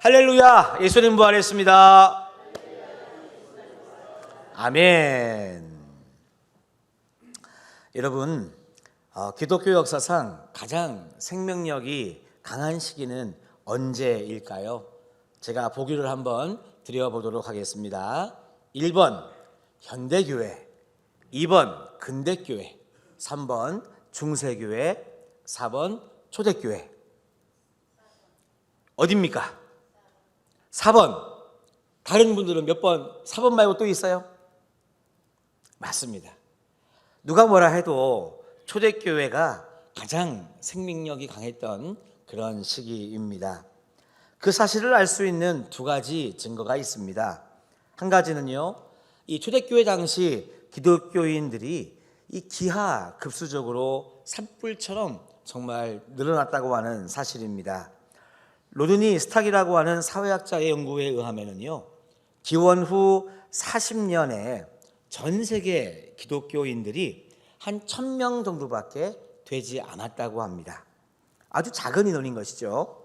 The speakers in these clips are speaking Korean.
할렐루야! 예수님 부활했습니다. 아멘. 여러분, 기독교 역사상 가장 생명력이 강한 시기는 언제일까요? 제가 보기를 한번 드려보도록 하겠습니다. 1번 현대교회, 2번 근대교회, 3번 중세교회, 4번 초대교회. 어딥니까? 4번. 다른 분들은 몇 번? 4번 말고 또 있어요? 맞습니다. 누가 뭐라 해도 초대교회가 가장 생명력이 강했던 그런 시기입니다. 그 사실을 알 수 있는 두 가지 증거가 있습니다. 한 가지는요, 이 초대교회 당시 기독교인들이 이 기하급수적으로 산불처럼 정말 늘어났다고 하는 사실입니다. 로드니 스탁이라고 하는 사회학자의 연구에 의하면요, 기원 후 40년에 전 세계 기독교인들이 한 1000명 정도밖에 되지 않았다고 합니다. 아주 작은 인원인 것이죠.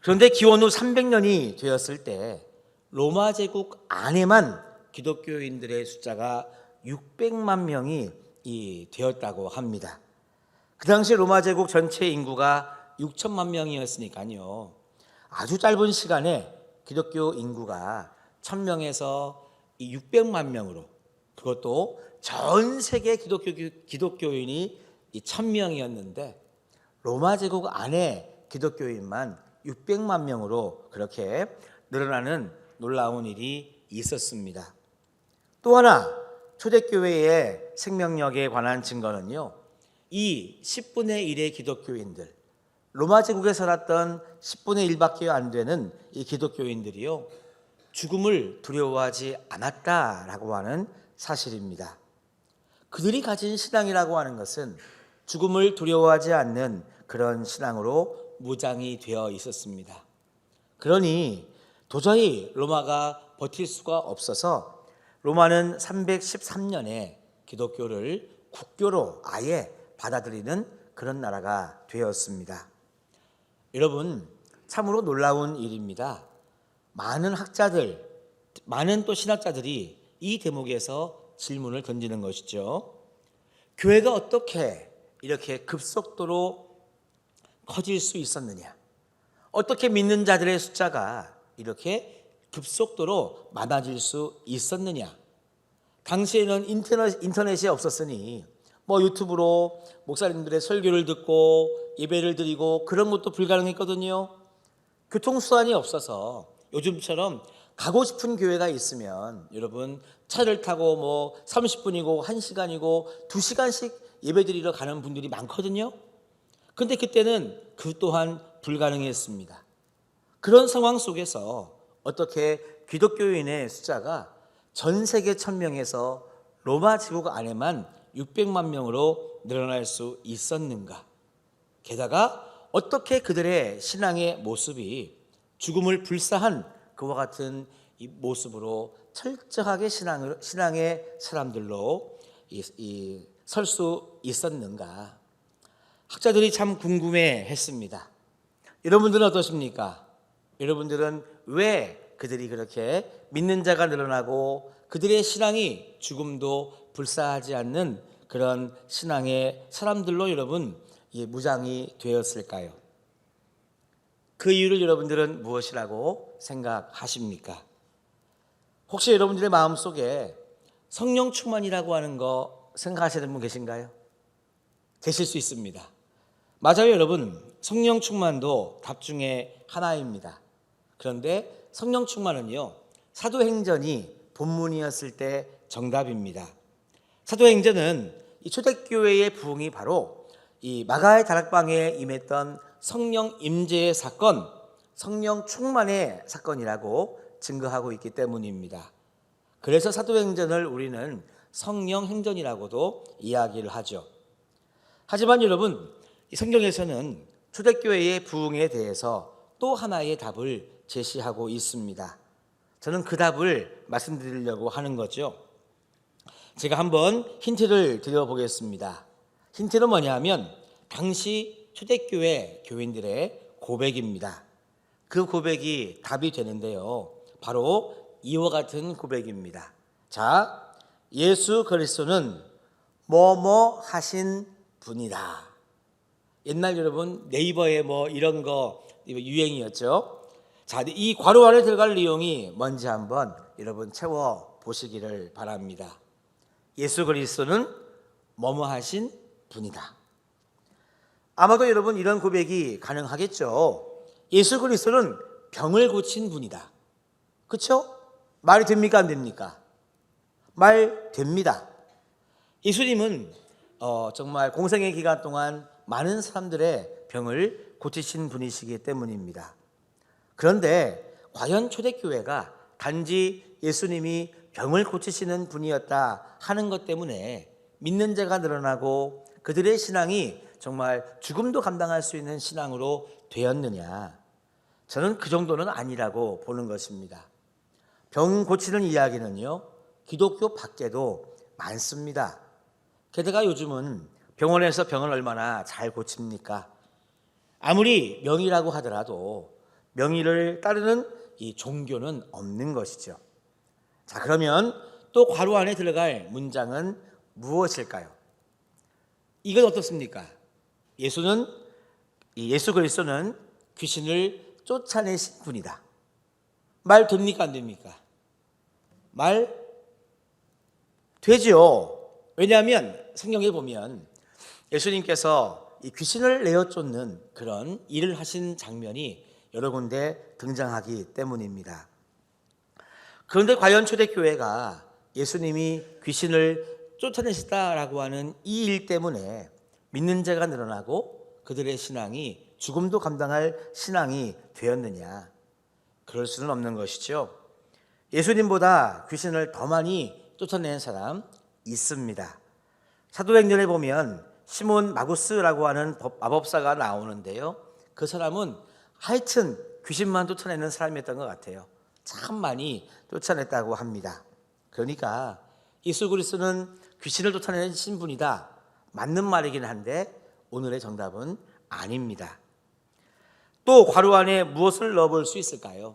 그런데 기원 후 300년이 되었을 때 로마 제국 안에만 기독교인들의 숫자가 600만 명이 되었다고 합니다. 그 당시 로마 제국 전체 인구가 6천만 명이었으니까요, 아주 짧은 시간에 기독교 인구가 1000명에서 600만 명으로, 그것도 전 세계 기독교인이 1000명이었는데 로마 제국 안에 기독교인만 600만 명으로 그렇게 늘어나는 놀라운 일이 있었습니다. 또 하나 초대교회의 생명력에 관한 증거는요, 이 10분의 1의 기독교인들, 로마 제국에 살았던 10분의 1밖에 안 되는 이 기독교인들이요, 죽음을 두려워하지 않았다라고 하는 사실입니다. 그들이 가진 신앙이라고 하는 것은 죽음을 두려워하지 않는 그런 신앙으로 무장이 되어 있었습니다. 그러니 도저히 로마가 버틸 수가 없어서 로마는 313년에 기독교를 국교로 아예 받아들이는 그런 나라가 되었습니다. 여러분, 참으로 놀라운 일입니다. 많은 학자들, 많은 또 신학자들이 이 대목에서 질문을 던지는 것이죠. 교회가 어떻게 이렇게 급속도로 커질 수 있었느냐? 어떻게 믿는 자들의 숫자가 이렇게 급속도로 많아질 수 있었느냐? 당시에는 인터넷이 없었으니 유튜브로 목사님들의 설교를 듣고 예배를 드리고 그런 것도 불가능했거든요. 교통수단이 없어서 요즘처럼 가고 싶은 교회가 있으면 여러분 차를 타고 30분이고 1시간이고 2시간씩 예배 드리러 가는 분들이 많거든요. 근데 그때는 그 또한 불가능했습니다. 그런 상황 속에서 어떻게 기독교인의 숫자가 전 세계 1000명에서 로마 제국 안에만 600만 명으로 늘어날 수 있었는가? 게다가 어떻게 그들의 신앙의 모습이 죽음을 불사한 그와 같은 이 모습으로 철저하게 신앙의 사람들로 설 수 있었는가? 학자들이 참 궁금해했습니다. 여러분들은 어떠십니까? 여러분들은 왜 그들이 그렇게 믿는 자가 늘어나고 그들의 신앙이 죽음도 불사하지 않는 그런 신앙의 사람들로 여러분 무장이 되었을까요? 그 이유를 여러분들은 무엇이라고 생각하십니까? 혹시 여러분들의 마음속에 성령 충만이라고 하는 거 생각하시는 분 계신가요? 계실 수 있습니다. 맞아요, 여러분. 성령 충만도 답 중에 하나입니다. 그런데 성령 충만은요, 사도행전이 본문이었을 때 정답입니다. 사도행전은 이 초대교회의 부흥이 바로 이 마가의 다락방에 임했던 성령 임재의 사건, 성령 충만의 사건이라고 증거하고 있기 때문입니다. 그래서 사도행전을 우리는 성령행전이라고도 이야기를 하죠. 하지만 여러분, 이 성경에서는 초대교회의 부흥에 대해서 또 하나의 답을 제시하고 있습니다. 저는 그 답을 말씀드리려고 하는 거죠. 제가 한번 힌트를 드려보겠습니다. 힌트는 뭐냐면 당시 초대교회 교인들의 고백입니다. 그 고백이 답이 되는데요. 바로 이와 같은 고백입니다. 자, 예수 그리스도는 뭐뭐 하신 분이다. 옛날 여러분 네이버에 뭐 이런 거 유행이었죠. 자, 이 괄호 안에 들어갈 내용이 뭔지 한번 여러분 채워 보시기를 바랍니다. 예수 그리스도는 뭐뭐 하신 분이다. 아마도 여러분 이런 고백이 가능하겠죠. 예수 그리스도는 병을 고친 분이다. 그렇죠? 말이 됩니까 안 됩니까? 말 됩니다. 예수님은 정말 공생의 기간 동안 많은 사람들의 병을 고치신 분이시기 때문입니다. 그런데 과연 초대교회가 단지 예수님이 병을 고치시는 분이었다 하는 것 때문에 믿는 자가 늘어나고 그들의 신앙이 정말 죽음도 감당할 수 있는 신앙으로 되었느냐? 저는 그 정도는 아니라고 보는 것입니다. 병 고치는 이야기는요, 기독교 밖에도 많습니다. 게다가 요즘은 병원에서 병을 얼마나 잘 고칩니까? 아무리 명의라고 하더라도 명의를 따르는 이 종교는 없는 것이죠. 자, 그러면 또 괄호 안에 들어갈 문장은 무엇일까요? 이건 어떻습니까? 예수 그리스도는 귀신을 쫓아내신 분이다. 말 됩니까 안 됩니까? 말 되죠. 왜냐하면 성경에 보면 예수님께서 이 귀신을 내어 쫓는 그런 일을 하신 장면이 여러 군데 등장하기 때문입니다. 그런데 과연 초대교회가 예수님이 귀신을 쫓아내시다라고 하는 이 일 때문에 믿는 자가 늘어나고 그들의 신앙이 죽음도 감당할 신앙이 되었느냐? 그럴 수는 없는 것이죠. 예수님보다 귀신을 더 많이 쫓아낸 사람 있습니다. 사도행전에 보면 시몬 마구스라고 하는 마법사가 나오는데요. 그 사람은 하여튼 귀신만 쫓아내는 사람이었던 것 같아요. 참 많이 쫓아냈다고 합니다. 그러니까 예수 그리스도는 귀신을 쫓아내신 분이다. 맞는 말이긴 한데 오늘의 정답은 아닙니다. 또 괄호 안에 무엇을 넣어볼 수 있을까요?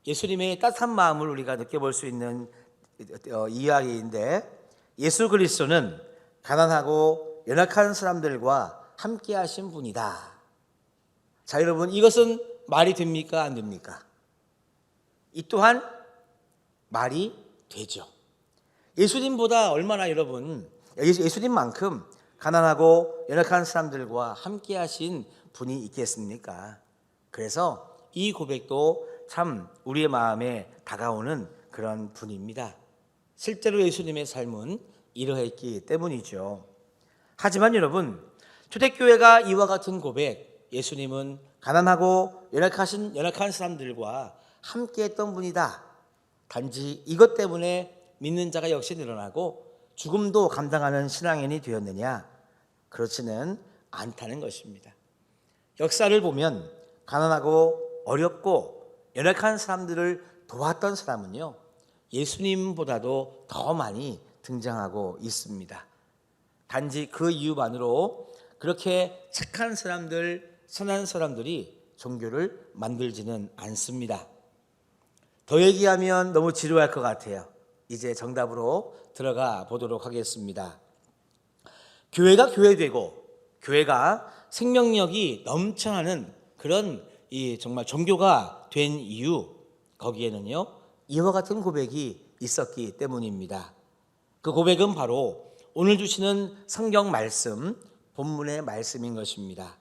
예수님의 따뜻한 마음을 우리가 느껴볼 수 있는 이야기인데 예수 그리스도는 가난하고 연약한 사람들과 함께 하신 분이다. 자, 여러분 이것은 말이 됩니까 안 됩니까? 이 또한 말이 되죠. 예수님보다 얼마나 여러분 예수님만큼 가난하고 연약한 사람들과 함께 하신 분이 있겠습니까? 그래서 이 고백도 참 우리의 마음에 다가오는 그런 분입니다. 실제로 예수님의 삶은 이러했기 때문이죠. 하지만 여러분, 초대교회가 이와 같은 고백, 예수님은 가난하고 연약한 사람들과 함께했던 분이다. 단지 이것 때문에 믿는 자가 역시 늘어나고 죽음도 감당하는 신앙인이 되었느냐? 그렇지는 않다는 것입니다. 역사를 보면 가난하고 어렵고 연약한 사람들을 도왔던 사람은요, 예수님보다도 더 많이 등장하고 있습니다. 단지 그 이유만으로 그렇게 착한 사람들, 선한 사람들이 종교를 만들지는 않습니다. 더 얘기하면 너무 지루할 것 같아요. 이제 정답으로 들어가 보도록 하겠습니다. 교회가 교회되고 교회가 생명력이 넘쳐나는 그런 정말 종교가 된 이유, 거기에는요 이와 같은 고백이 있었기 때문입니다. 그 고백은 바로 오늘 주시는 성경 말씀, 본문의 말씀인 것입니다.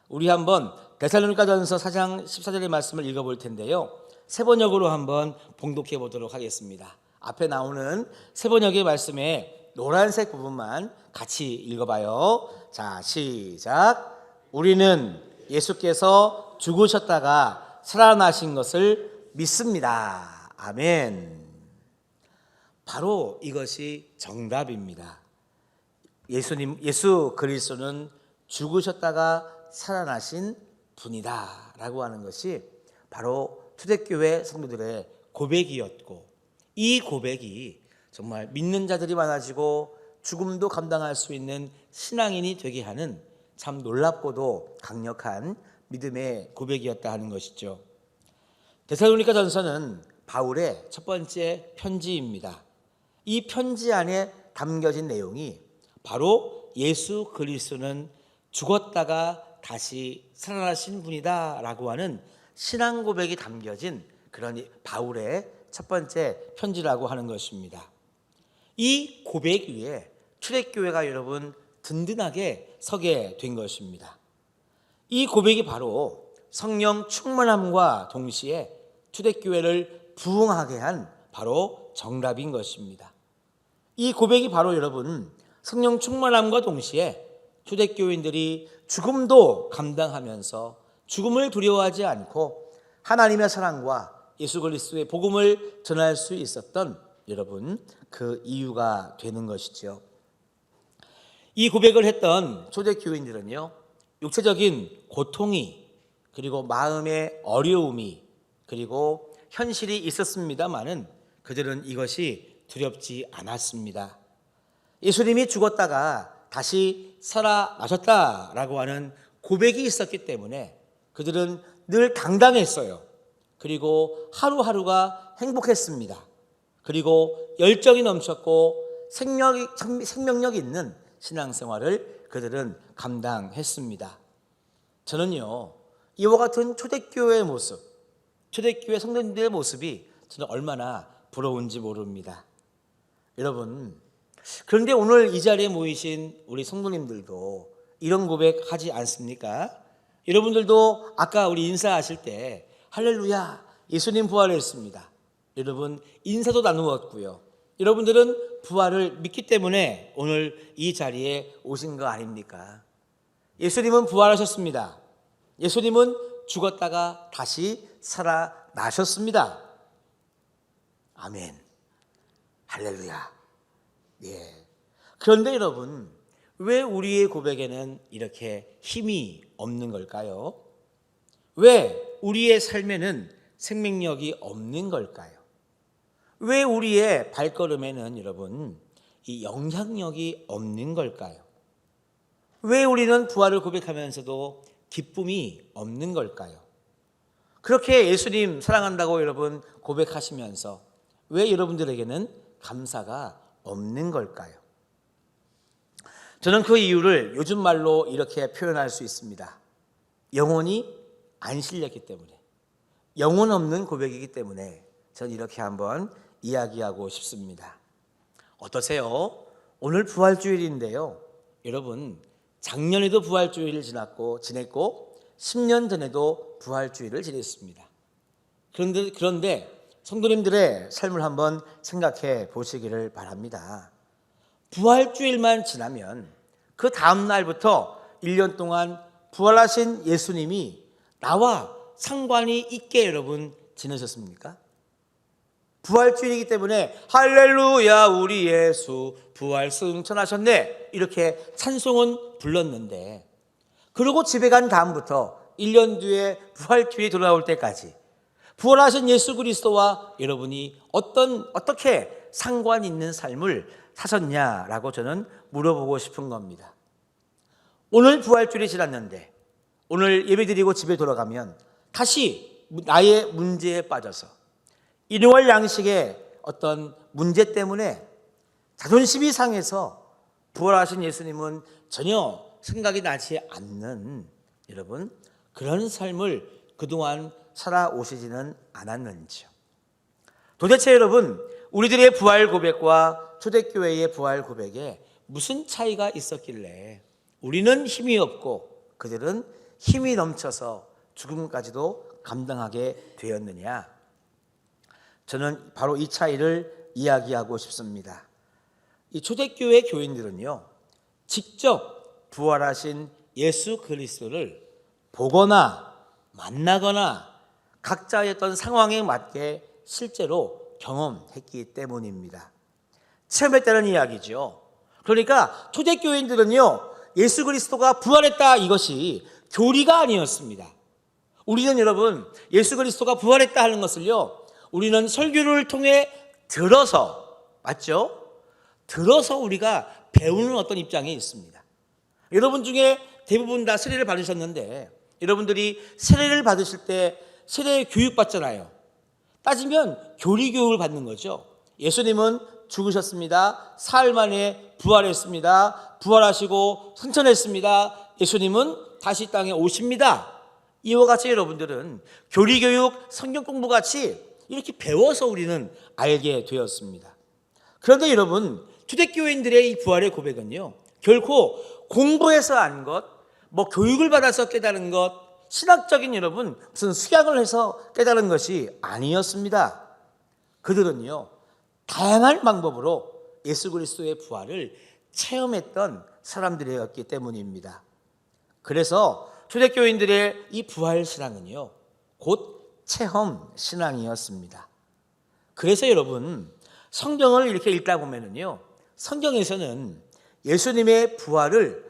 우리 한번 데살로니가전서 4장 14절의 말씀을 읽어볼 텐데요, 세번역으로 한번 봉독해 보도록 하겠습니다. 앞에 나오는 세번역의 말씀에 노란색 부분만 같이 읽어봐요. 자, 시작. 우리는 예수께서 죽으셨다가 살아나신 것을 믿습니다. 아멘. 바로 이것이 정답입니다. 예수 그리스도는 죽으셨다가 살아나신 분이다 라고 하는 것이 바로 초대교회 성도들의 고백이었고, 이 고백이 정말 믿는 자들이 많아지고 죽음도 감당할 수 있는 신앙인이 되게 하는 참 놀랍고도 강력한 믿음의 고백이었다 하는 것이죠. 데살로니가전서는 바울의 첫 번째 편지입니다. 이 편지 안에 담겨진 내용이 바로 예수 그리스도는 죽었다가 다시 살아나신 분이다라고 하는 신앙 고백이 담겨진 그런 바울의 첫 번째 편지라고 하는 것입니다. 이 고백 위에 초대교회가 여러분 든든하게 서게 된 것입니다. 이 고백이 바로 성령 충만함과 동시에 초대교회를 부흥하게 한 바로 정답인 것입니다. 이 고백이 바로 여러분 성령 충만함과 동시에 초대교인들이 죽음도 감당하면서 죽음을 두려워하지 않고 하나님의 사랑과 예수 그리스도의 복음을 전할 수 있었던 여러분 그 이유가 되는 것이죠. 이 고백을 했던 초대교인들은요, 육체적인 고통이 그리고 마음의 어려움이 그리고 현실이 있었습니다마는 그들은 이것이 두렵지 않았습니다. 예수님이 죽었다가 다시 살아나셨다라고 하는 고백이 있었기 때문에 그들은 늘 당당했어요. 그리고 하루하루가 행복했습니다. 그리고 열정이 넘쳤고 생명력 있는 신앙생활을 그들은 감당했습니다. 저는요, 이와 같은 초대교회의 모습, 초대교회 성도님들의 모습이 저는 얼마나 부러운지 모릅니다. 여러분, 그런데 오늘 이 자리에 모이신 우리 성도님들도 이런 고백하지 않습니까? 여러분들도 아까 우리 인사하실 때 할렐루야 예수님 부활했습니다. 여러분 인사도 나누었고요. 여러분들은 부활을 믿기 때문에 오늘 이 자리에 오신 거 아닙니까? 예수님은 부활하셨습니다. 예수님은 죽었다가 다시 살아나셨습니다. 아멘. 할렐루야. 예. 그런데 여러분, 왜 우리의 고백에는 이렇게 힘이 없는 걸까요? 왜 우리의 삶에는 생명력이 없는 걸까요? 왜 우리의 발걸음에는 여러분 이 영향력이 없는 걸까요? 왜 우리는 부활을 고백하면서도 기쁨이 없는 걸까요? 그렇게 예수님 사랑한다고 여러분 고백하시면서 왜 여러분들에게는 감사가 없는 걸까요? 저는 그 이유를 요즘 말로 이렇게 표현할 수 있습니다. 영혼이 안 실렸기 때문에, 영혼 없는 고백이기 때문에 저는 이렇게 한번 이야기하고 싶습니다. 어떠세요? 오늘 부활주일인데요. 여러분, 작년에도 부활주일을 지냈고 10년 전에도 부활주일을 지냈습니다. 그런데 성도님들의 삶을 한번 생각해 보시기를 바랍니다. 부활주일만 지나면 그 다음 날부터 1년 동안 부활하신 예수님이 나와 상관이 있게 여러분 지내셨습니까? 부활주일이기 때문에 할렐루야 우리 예수 부활 승천하셨네 이렇게 찬송은 불렀는데, 그리고 집에 간 다음부터 1년 뒤에 부활주일이 돌아올 때까지 부활하신 예수 그리스도와 여러분이 어떻게 상관 있는 삶을 사셨냐라고 저는 물어보고 싶은 겁니다. 오늘 부활주일이 지났는데 오늘 예배드리고 집에 돌아가면 다시 나의 문제에 빠져서 일용할 양식의 어떤 문제 때문에 자존심이 상해서 부활하신 예수님은 전혀 생각이 나지 않는 여러분 그런 삶을 그동안 살아오시지는 않았는지요. 도대체 여러분 우리들의 부활 고백과 초대교회의 부활 고백에 무슨 차이가 있었길래 우리는 힘이 없고 그들은 힘이 넘쳐서 죽음까지도 감당하게 되었느냐? 저는 바로 이 차이를 이야기하고 싶습니다. 이 초대교회 교인들은요, 직접 부활하신 예수 그리스도를 보거나 만나거나 각자의 어떤 상황에 맞게 실제로 경험했기 때문입니다. 체험했다는 이야기죠. 그러니까 초대교인들은요, 예수 그리스도가 부활했다 이것이 교리가 아니었습니다. 우리는 여러분 예수 그리스도가 부활했다 하는 것을요, 우리는 설교를 통해 들어서, 맞죠? 들어서 우리가 배우는 어떤 입장에 있습니다. 여러분 중에 대부분 다 세례를 받으셨는데 여러분들이 세례를 받으실 때 세례 교육 받잖아요. 따지면 교리 교육을 받는 거죠. 예수님은 죽으셨습니다. 사흘 만에 부활했습니다. 부활하시고 승천했습니다. 예수님은 다시 땅에 오십니다. 이와 같이 여러분들은 교리 교육, 성경 공부 같이 이렇게 배워서 우리는 알게 되었습니다. 그런데 여러분, 초대교회인들의 이 부활의 고백은요, 결코 공부해서 안 것, 교육을 받아서 깨달은 것, 신학적인 여러분 무슨 수양을 해서 깨달은 것이 아니었습니다. 그들은요, 다양한 방법으로 예수 그리스도의 부활을 체험했던 사람들이었기 때문입니다. 그래서 초대교인들의 이 부활 신앙은요, 곧 체험 신앙이었습니다. 그래서 여러분, 성경을 이렇게 읽다 보면은요, 성경에서는 예수님의 부활을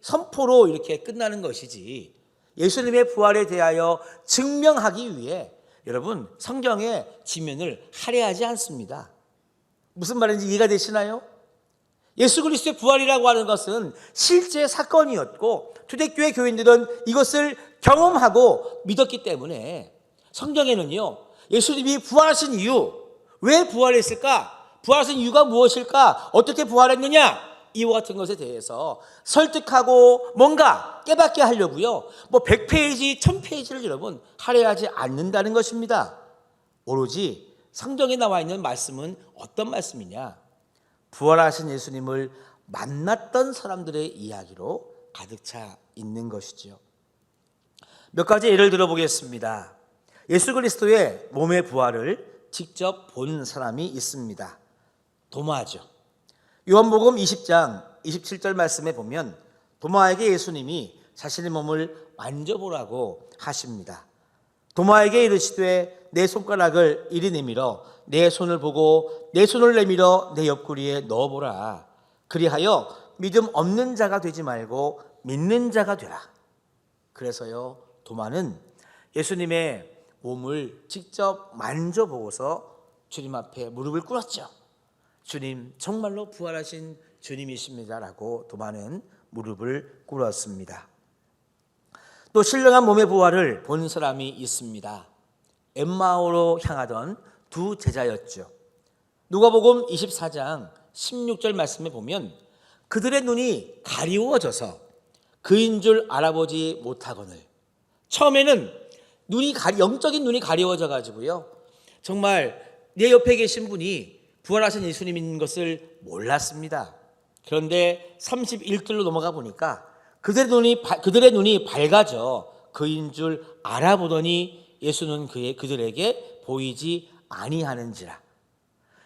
선포로 이렇게 끝나는 것이지, 예수님의 부활에 대하여 증명하기 위해 여러분 성경의 지면을 할애하지 않습니다. 무슨 말인지 이해가 되시나요? 예수 그리스도의 부활이라고 하는 것은 실제 사건이었고 초대교회 교인들은 이것을 경험하고 믿었기 때문에 성경에는요, 예수님이 부활하신 이유, 왜 부활했을까? 부활하신 이유가 무엇일까? 어떻게 부활했느냐? 이와 같은 것에 대해서 설득하고 뭔가 깨닫게 하려고요, 100페이지, 1000페이지를 여러분 할애하지 않는다는 것입니다. 오로지 성경에 나와 있는 말씀은 어떤 말씀이냐? 부활하신 예수님을 만났던 사람들의 이야기로 가득 차 있는 것이죠. 몇 가지 예를 들어보겠습니다. 예수 그리스도의 몸의 부활을 직접 본 사람이 있습니다. 도마죠. 요한복음 20장 27절 말씀에 보면 도마에게 예수님이 자신의 몸을 만져보라고 하십니다. 도마에게 이르시되 내 손가락을 이리 내밀어 내 손을 보고 내 손을 내밀어 내 옆구리에 넣어보라. 그리하여 믿음 없는 자가 되지 말고 믿는 자가 되라. 그래서요, 도마는 예수님의 몸을 직접 만져보고서 주님 앞에 무릎을 꿇었죠. 주님, 정말로 부활하신 주님이십니다라고 도마는 무릎을 꿇었습니다. 또 신령한 몸의 부활을 본 사람이 있습니다. 엠마오로 향하던 두 제자였죠. 누가복음 24장 16절 말씀에 보면 그들의 눈이 가리워져서 그인 줄 알아보지 못하거늘. 처음에는 영적인 눈이 가리워져 가지고요, 정말 내 옆에 계신 분이 부활하신 예수님인 것을 몰랐습니다. 그런데 31절로 넘어가 보니까 그들의 눈이 밝아져 그인 줄 알아보더니 예수는 그들에게 보이지 아니하는지라.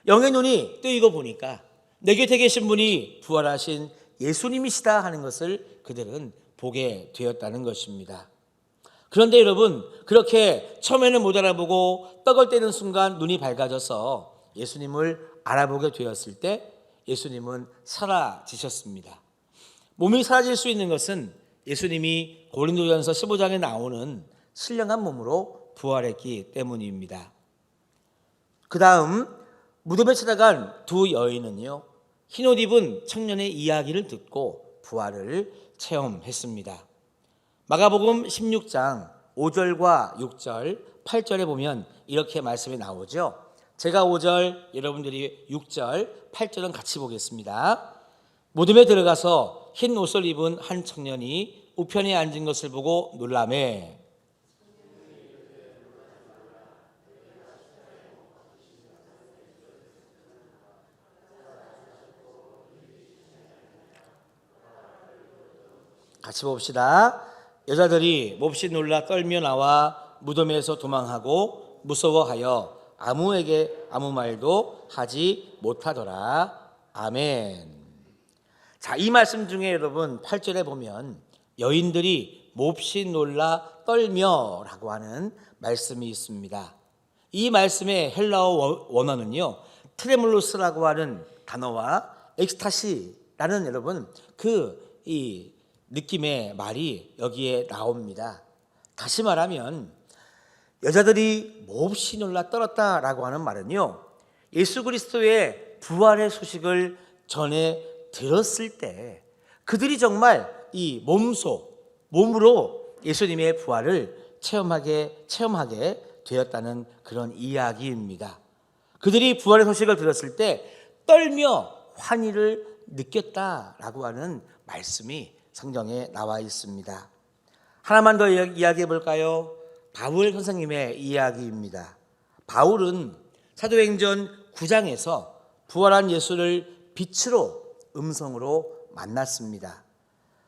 영의 눈이 뜨이고 보니까 내 곁에 계신 분이 부활하신 예수님이시다 하는 것을 그들은 보게 되었다는 것입니다. 그런데 여러분, 그렇게 처음에는 못 알아보고 떡을 떼는 순간 눈이 밝아져서 예수님을 알아보게 되었을 때 예수님은 사라지셨습니다. 몸이 사라질 수 있는 것은 예수님이 고린도전서 15장에 나오는 신령한 몸으로 부활했기 때문입니다. 그 다음 무덤에 찾아간 두 여인은요, 흰옷 입은 청년의 이야기를 듣고 부활을 체험했습니다. 마가복음 16장 5절과 6절, 8절에 보면 이렇게 말씀이 나오죠. 제가 5절, 여러분들이 6절, 8절은 같이 보겠습니다. 무덤에 들어가서 흰 옷을 입은 한 청년이 우편에 앉은 것을 보고 놀라매. 같이 봅시다. 여자들이 몹시 놀라 떨며 나와 무덤에서 도망하고 무서워하여 아무에게 아무 말도 하지 못하더라. 아멘. 자, 이 말씀 중에 여러분 8절에 보면 여인들이 몹시 놀라 떨며라고 하는 말씀이 있습니다. 이 말씀의 헬라어 원어는요, 트레몰로스라고 하는 단어와 엑스타시라는 여러분 이 느낌의 말이 여기에 나옵니다. 다시 말하면 여자들이 몹시 놀라 떨었다라고 하는 말은요, 예수 그리스도의 부활의 소식을 전해 들었을 때 그들이 정말 이 몸으로 예수님의 부활을 체험하게 되었다는 그런 이야기입니다. 그들이 부활의 소식을 들었을 때 떨며 환희를 느꼈다라고 하는 말씀이 성경에 나와 있습니다. 하나만 더 이야기해 볼까요? 바울 선생님의 이야기입니다. 바울은 사도행전 9장에서 부활한 예수를 빛으로 음성으로 만났습니다.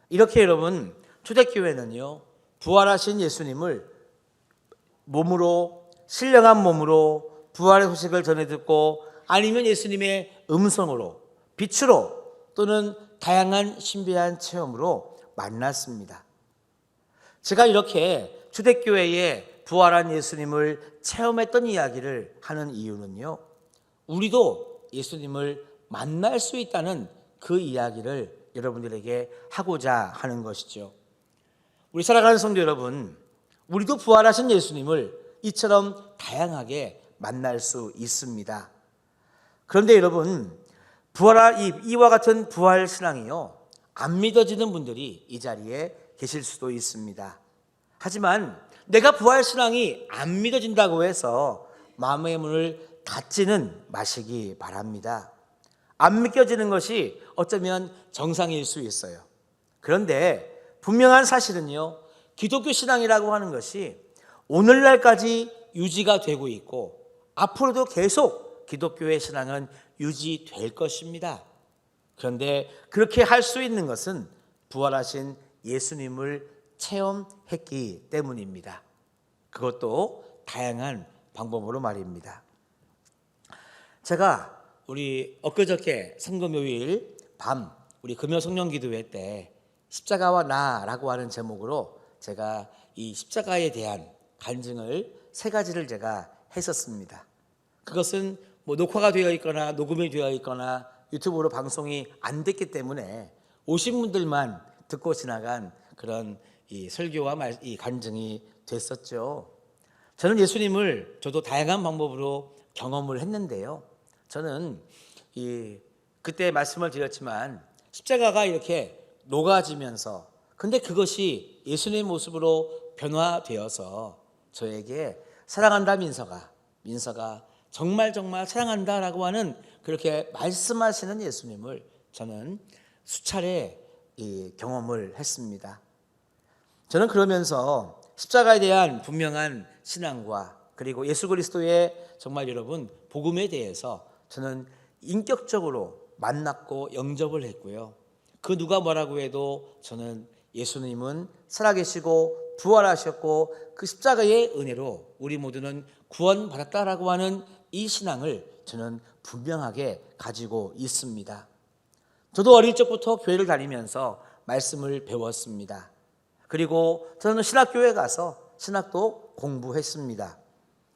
이렇게 여러분, 초대교회는요, 부활하신 예수님을 몸으로, 신령한 몸으로 부활의 소식을 전해 듣고, 아니면 예수님의 음성으로, 빛으로, 또는 다양한 신비한 체험으로 만났습니다. 제가 이렇게 초대교회에 부활한 예수님을 체험했던 이야기를 하는 이유는요, 우리도 예수님을 만날 수 있다는 그 이야기를 여러분들에게 하고자 하는 것이죠. 우리 살아가는 성도 여러분, 우리도 부활하신 예수님을 이처럼 다양하게 만날 수 있습니다. 그런데 여러분, 이와 같은 부활 신앙이요, 안 믿어지는 분들이 이 자리에 계실 수도 있습니다. 하지만 내가 부활 신앙이 안 믿어진다고 해서 마음의 문을 닫지는 마시기 바랍니다. 안 믿겨지는 것이 어쩌면 정상일 수 있어요. 그런데 분명한 사실은요, 기독교 신앙이라고 하는 것이 오늘날까지 유지가 되고 있고 앞으로도 계속 기독교의 신앙은 유지될 것입니다. 그런데 그렇게 할 수 있는 것은 부활하신 예수님을 체험했기 때문입니다. 그것도 다양한 방법으로 말입니다. 제가 우리 엊그저께 성금요일 밤 우리 금요성령기도회 때 십자가와 나라고 하는 제목으로 제가 이 십자가에 대한 간증을 3가지를 제가 했었습니다. 그것은 뭐 녹화가 되어 있거나 녹음이 되어 있거나 유튜브로 방송이 안 됐기 때문에 오신 분들만 듣고 지나간 그런 이 설교와 이 간증이 됐었죠. 저는 예수님을 저도 다양한 방법으로 경험을 했는데요. 저는 그때 말씀을 드렸지만 십자가가 이렇게 녹아지면서, 근데 그것이 예수님의 모습으로 변화되어서 저에게 사랑한다 민서가 정말 사랑한다라고 하는 그렇게 말씀하시는 예수님을 저는 수차례 경험을 했습니다. 저는 그러면서 십자가에 대한 분명한 신앙과 그리고 예수 그리스도의 정말 여러분 복음에 대해서 저는 인격적으로 만났고 영접을 했고요. 그 누가 뭐라고 해도 저는 예수님은 살아계시고 부활하셨고 그 십자가의 은혜로 우리 모두는 구원받았다라고 하는 이 신앙을 저는 분명하게 가지고 있습니다. 저도 어릴 적부터 교회를 다니면서 말씀을 배웠습니다. 그리고 저는 신학교에 가서 신학도 공부했습니다.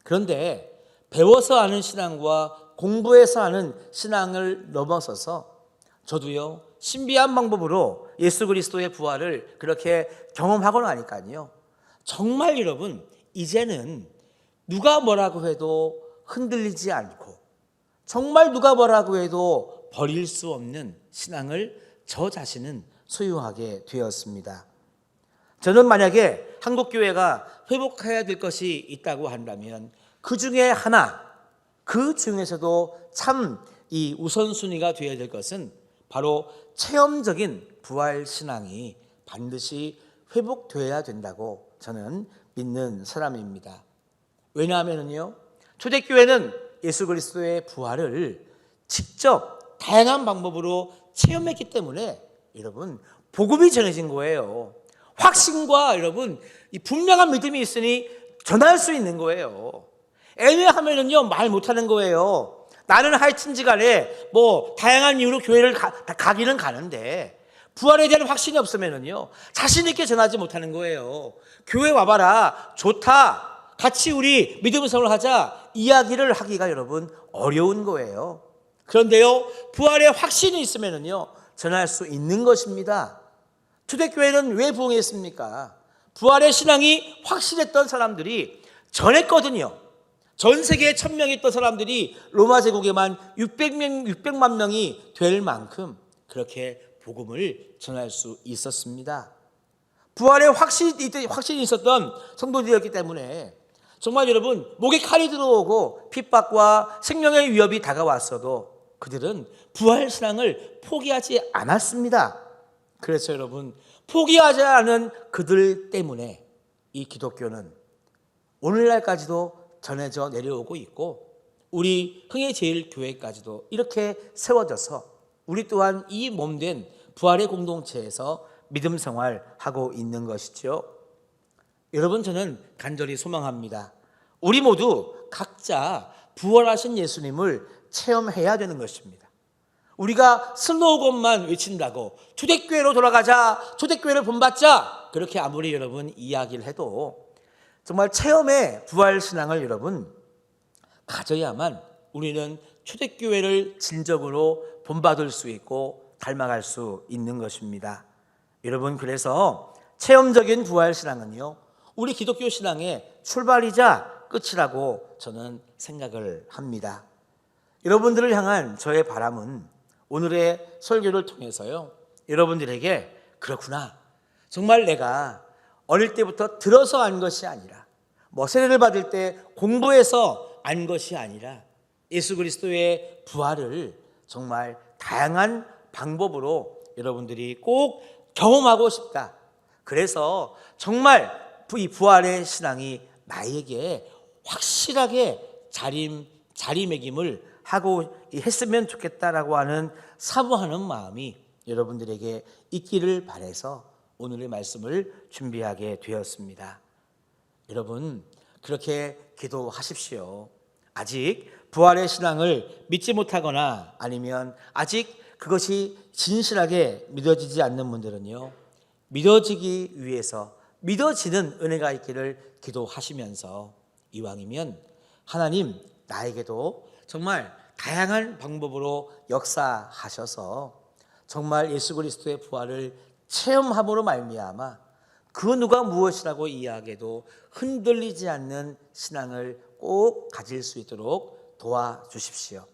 그런데 배워서 아는 신앙과 공부해서 아는 신앙을 넘어서서 저도요, 신비한 방법으로 예수 그리스도의 부활을 그렇게 경험하고 나니까요, 정말 여러분 이제는 누가 뭐라고 해도 흔들리지 않고 정말 누가 뭐라고 해도 버릴 수 없는 신앙을 저 자신은 소유하게 되었습니다. 저는 만약에 한국교회가 회복해야 될 것이 있다고 한다면 그 중에 하나, 그 중에서도 참 이 우선순위가 되어야 될 것은 바로 체험적인 부활신앙이 반드시 회복되어야 된다고 저는 믿는 사람입니다. 왜냐하면요, 초대교회는 예수 그리스도의 부활을 직접 다양한 방법으로 체험했기 때문에 여러분 복음이 전해진 거예요. 확신과 여러분 이 분명한 믿음이 있으니 전할 수 있는 거예요. 애매하면은요 말 못하는 거예요. 나는 하여튼지 간에 뭐 다양한 이유로 교회를 가기는 가는데 부활에 대한 확신이 없으면은요 자신 있게 전하지 못하는 거예요. 교회 와봐라, 좋다, 같이 우리 믿음의 생활을 하자, 이야기를 하기가 여러분 어려운 거예요. 그런데요 부활의 확신이 있으면은요 전할 수 있는 것입니다. 초대교회는 왜 부흥했습니까? 부활의 신앙이 확실했던 사람들이 전했거든요. 전 세계에 1000명이 있던 사람들이 로마 제국에만 600만 명이 될 만큼 그렇게 복음을 전할 수 있었습니다. 부활의 확신이 있었던 성도들이었기 때문에 정말 여러분 목에 칼이 들어오고 핍박과 생명의 위협이 다가왔어도 그들은 부활신앙을 포기하지 않았습니다. 그래서 여러분 포기하지 않은 그들 때문에 이 기독교는 오늘날까지도 전해져 내려오고 있고 우리 흥해제일교회까지도 이렇게 세워져서 우리 또한 이 몸된 부활의 공동체에서 믿음 생활하고 있는 것이죠. 여러분 저는 간절히 소망합니다. 우리 모두 각자 부활하신 예수님을 체험해야 되는 것입니다. 우리가 슬로건만 외친다고 초대교회로 돌아가자, 초대교회를 본받자 그렇게 아무리 여러분 이야기를 해도 정말 체험의 부활신앙을 여러분 가져야만 우리는 초대교회를 진정으로 본받을 수 있고 닮아갈 수 있는 것입니다. 여러분 그래서 체험적인 부활신앙은요 우리 기독교 신앙의 출발이자 끝이라고 저는 생각을 합니다. 여러분들을 향한 저의 바람은 오늘의 설교를 통해서요 여러분들에게 그렇구나 정말 내가 어릴 때부터 들어서 안 것이 아니라 세례를 받을 때 공부해서 안 것이 아니라 예수 그리스도의 부활을 정말 다양한 방법으로 여러분들이 꼭 경험하고 싶다. 그래서 정말 이 부활의 신앙이 나에게 확실하게 자리매김을 하고 했으면 좋겠다라고 하는 사모하는 마음이 여러분들에게 있기를 바라서 오늘의 말씀을 준비하게 되었습니다. 여러분 그렇게 기도하십시오. 아직 부활의 신앙을 믿지 못하거나 아니면 아직 그것이 진실하게 믿어지지 않는 분들은요 믿어지기 위해서 믿어지는 은혜가 있기를 기도하시면서 이왕이면 하나님 나에게도 정말 다양한 방법으로 역사하셔서 정말 예수 그리스도의 부활을 체험함으로 말미암아 그 누가 무엇이라고 이야기해도 흔들리지 않는 신앙을 꼭 가질 수 있도록 도와주십시오.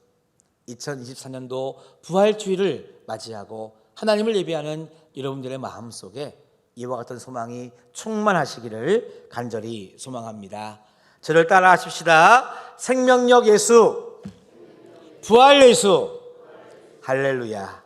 2024년도 부활주의를 맞이하고 하나님을 예배하는 여러분들의 마음속에 이와 같은 소망이 충만하시기를 간절히 소망합니다. 저를 따라 하십시다. 생명력 예수, 부활 예수, 할렐루야.